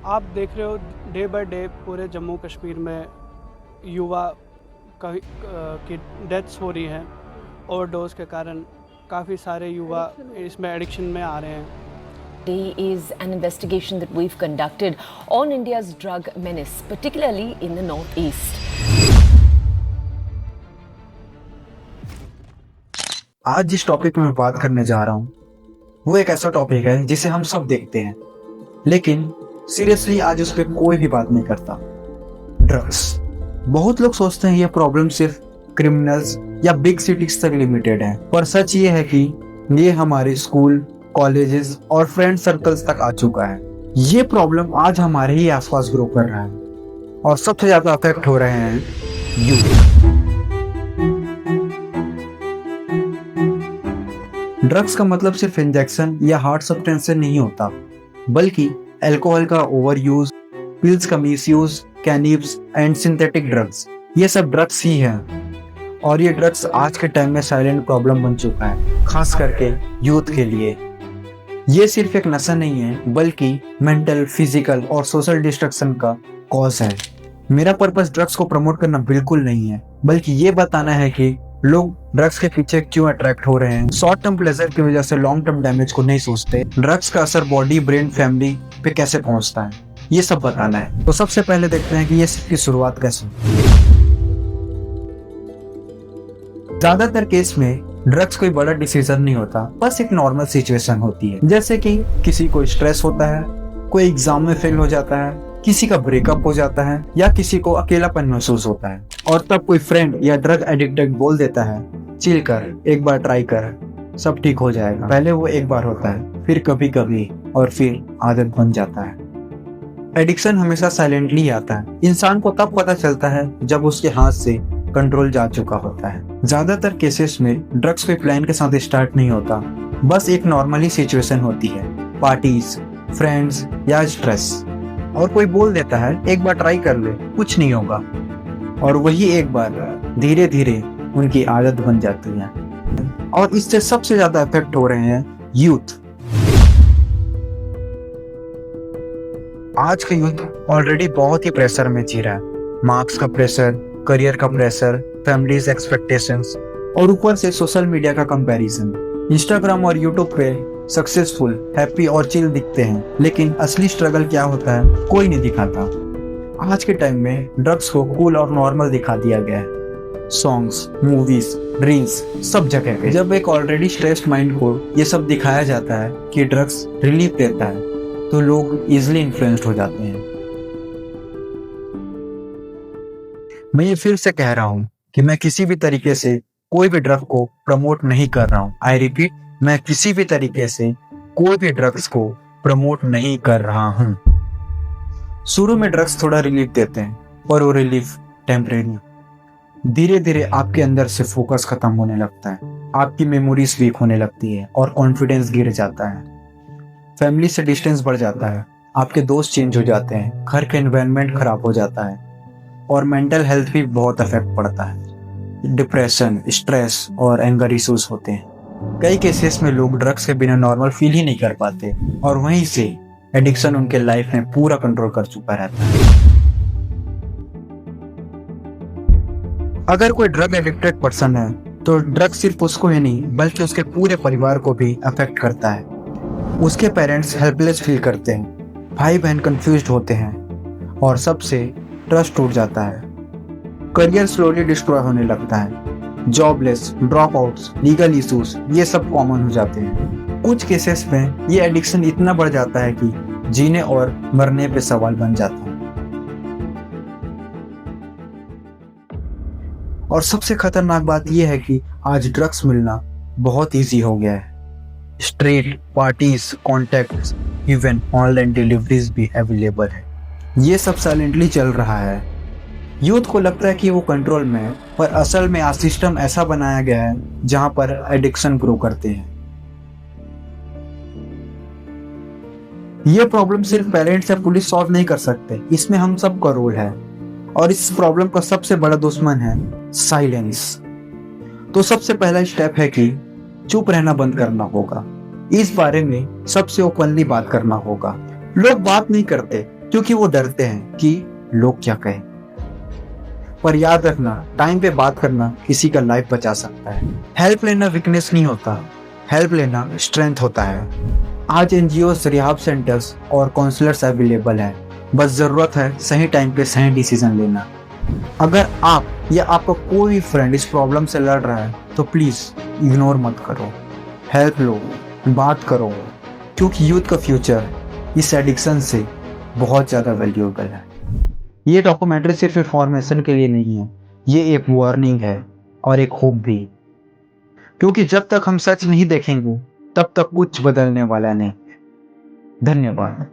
आप देख रहे हो डे बाय डे पूरे जम्मू कश्मीर में युवा की डेथ्स हो रही हैं ओवरडोज के कारण। काफ़ी सारे युवा इसमें एडिक्शन में आ रहे हैं। Today is an investigation that we've conducted on India's drug menace, particularly in the northeast. आज जिस टॉपिक में मैं बात करने जा रहा हूँ वो एक ऐसा टॉपिक है जिसे हम सब देखते हैं, लेकिन सीरियसली आज उस पर कोई भी बात नहीं करता। ड्रग्स। बहुत लोग सोचते हैं ये प्रॉब्लम सिर्फ क्रिमिनल्स या बिग सिटीज तक लिमिटेड है, पर सच ये है कि ये हमारे स्कूल, कॉलेजेस और फ्रेंड सर्कल्स तक आ चुका है। ये प्रॉब्लम आज हमारे ही आसपास ग्रो कर रहा है और सबसे ज्यादा अफेक्ट हो रहे हैं यूथ। ड्रग्स का मतलब सिर्फ इंजेक्शन या हार्ड सब्सटेंस से नहीं होता, बल्कि अल्कोहल का ओवर यूज, पिल्स का miss use, cannabis and synthetic drugs, ये सब ड्रग्स ही हैं। और ये ड्रग्स आज के टाइम में साइलेंट प्रॉब्लम बन चुका है, खास करके यूथ के लिए। ये सिर्फ एक नशा नहीं है, बल्कि मेंटल, फिजिकल और सोशल डिस्ट्रक्शन का कॉज है। मेरा पर्पस ड्रग्स को प्रमोट करना बिल्कुल नहीं है, बल्कि ये बताना है कि लोग ड्रग्स के पीछे क्यों अट्रैक्ट हो रहे हैं। शॉर्ट टर्म प्लेजर की वजह से लॉन्ग टर्म डैमेज को नहीं सोचते। ड्रग्स का असर बॉडी, ब्रेन, फैमिली पे कैसे पहुंचता है, ये सब बताना है। तो सबसे पहले देखते हैं कि ये सब की शुरुआत कैसे। ज्यादातर केस में ड्रग्स कोई बड़ा डिसीजन नहीं होता, बस एक नॉर्मल सिचुएशन होती है। जैसे कि किसी को स्ट्रेस होता है, कोई एग्जाम में फेल हो जाता है, किसी का ब्रेकअप हो जाता है, या किसी को अकेलापन महसूस होता है, और तब कोई फ्रेंड या ड्रग एडिक्टेड बोल देता है चिल कर, एक बार ट्राई कर, सब ठीक हो जाएगा। पहले वो एक बार होता है, फिर कभी कभी, और फिर आदत बन जाता है। एडिक्शन हमेशा साइलेंटली आता है। इंसान को तब पता चलता है जब उसके हाथ से कंट्रोल जा चुका होता है। ज्यादातर केसेस में ड्रग्स कोई प्लान के साथ स्टार्ट नहीं होता, बस एक नॉर्मली सिचुएशन होती है, पार्टीज, फ्रेंड्स या स्ट्रेस, और कोई बोल देता है एक बार ट्राई कर ले, कुछ नहीं होगा, और वही एक बार धीरे धीरे उनकी आदत बन जाती है। और इससे सबसे ज्यादा इफेक्ट हो रहे हैं यूथ। आज का यूथ ऑलरेडी बहुत ही प्रेशर में जी रहा है। मार्क्स का प्रेशर, करियर का प्रेशर, फैमिलीज एक्सपेक्टेशंस, और ऊपर से सोशल मीडिया का कंपैरिजन। इंस्टाग्राम और यूट्यूब पे सक्सेसफुल, हैप्पी और चिल दिखते हैं, लेकिन असली स्ट्रगल क्या होता है कोई नहीं दिखाता। आज के टाइम में ड्रग्स को कूल और नॉर्मल दिखा दिया गया है। सॉन्ग्स, मूवीज, रील्स, सब जगह पे। जब एक ऑलरेडी स्ट्रेस्ड माइंड को ये सब दिखाया जाता है कि ड्रग्स रिलीफ देता है, तो लोग इजिली इन्फ्लुएंस्ड हो जाते हैं। मैं ये फिर से कह रहा हूँ कि मैं किसी भी तरीके से कोई भी ड्रग को प्रमोट नहीं कर रहा हूँ। आई रिपीट, मैं किसी भी तरीके से कोई भी ड्रग्स को प्रमोट नहीं कर रहा हूँ। शुरू में ड्रग्स थोड़ा रिलीफ देते हैं, पर वो रिलीफ टेम्परेरी। धीरे धीरे आपके अंदर से फोकस खत्म होने लगता है, आपकी मेमोरीज वीक होने लगती है और कॉन्फिडेंस गिर जाता है। फैमिली से डिस्टेंस बढ़ जाता है, आपके दोस्त चेंज हो जाते हैं, घर का एनवायरनमेंट खराब हो जाता है, और मेंटल हेल्थ भी बहुत अफेक्ट पड़ता है। डिप्रेशन, स्ट्रेस और एंगर इश्यूज होते हैं। कई केसेस में लोग ड्रग्स के बिना नॉर्मल फील ही नहीं कर पाते, और वहीं से एडिक्शन उनके लाइफ में पूरा कंट्रोल कर चुका रहता है। अगर कोई ड्रग एडिक्टेड पर्सन है, तो ड्रग सिर्फ उसको ही नहीं बल्कि उसके पूरे परिवार को भी अफेक्ट करता है। उसके पेरेंट्स हेल्पलेस फील करते हैं, भाई बहन कंफ्यूज्ड होते हैं, और सबसे ट्रस्ट टूट जाता है। करियर स्लोली डिस्ट्रॉय होने लगता है। Jobless, drop outs, legal issues, ये सब कॉमन हो जाते हैं। कुछ केसेस में ये एडिक्शन इतना बढ़ जाता है कि जीने और मरने पे सवाल बन जाता है। और सबसे खतरनाक बात यह है कि आज ड्रग्स मिलना बहुत इजी हो गया है। Street, parties, contacts, even online deliveries भी अवेलेबल है। ये सब साइलेंटली चल रहा है। यूथ को लगता है कि वो कंट्रोल में है, पर असल में आज सिस्टम ऐसा बनाया गया है जहां पर एडिक्शन ग्रो करते हैं। ये प्रॉब्लम सिर्फ पेरेंट्स या पुलिस सॉल्व नहीं कर सकते, इसमें हम सब का रोल है। और इस प्रॉब्लम का सबसे बड़ा दुश्मन है साइलेंस। तो सबसे पहला स्टेप है कि चुप रहना बंद करना होगा। इस बारे में सबसे ओपनली बात करना होगा। लोग बात नहीं करते क्योंकि वो डरते हैं कि लोग क्या कहें। पर याद रखना, टाइम पे बात करना किसी का लाइफ बचा सकता है। हेल्प लेना वीकनेस नहीं होता, हेल्प लेना स्ट्रेंथ होता है। आज एनजीओस, रिहाब सेंटर्स और काउंसलर्स अवेलेबल हैं, बस जरूरत है सही टाइम पे सही डिसीजन लेना। अगर आप या आपका कोई फ्रेंड इस प्रॉब्लम से लड़ रहा है तो प्लीज इग्नोर मत करो, हेल्प लो, बात करो, क्योंकि यूथ का फ्यूचर इस एडिक्शन से बहुत ज़्यादा वैल्यूएबल है। ये डॉक्यूमेंट्री सिर्फ इंफॉर्मेशन के लिए नहीं है, ये एक वार्निंग है और एक होप भी, क्योंकि जब तक हम सच नहीं देखेंगे तब तक कुछ बदलने वाला नहीं। धन्यवाद।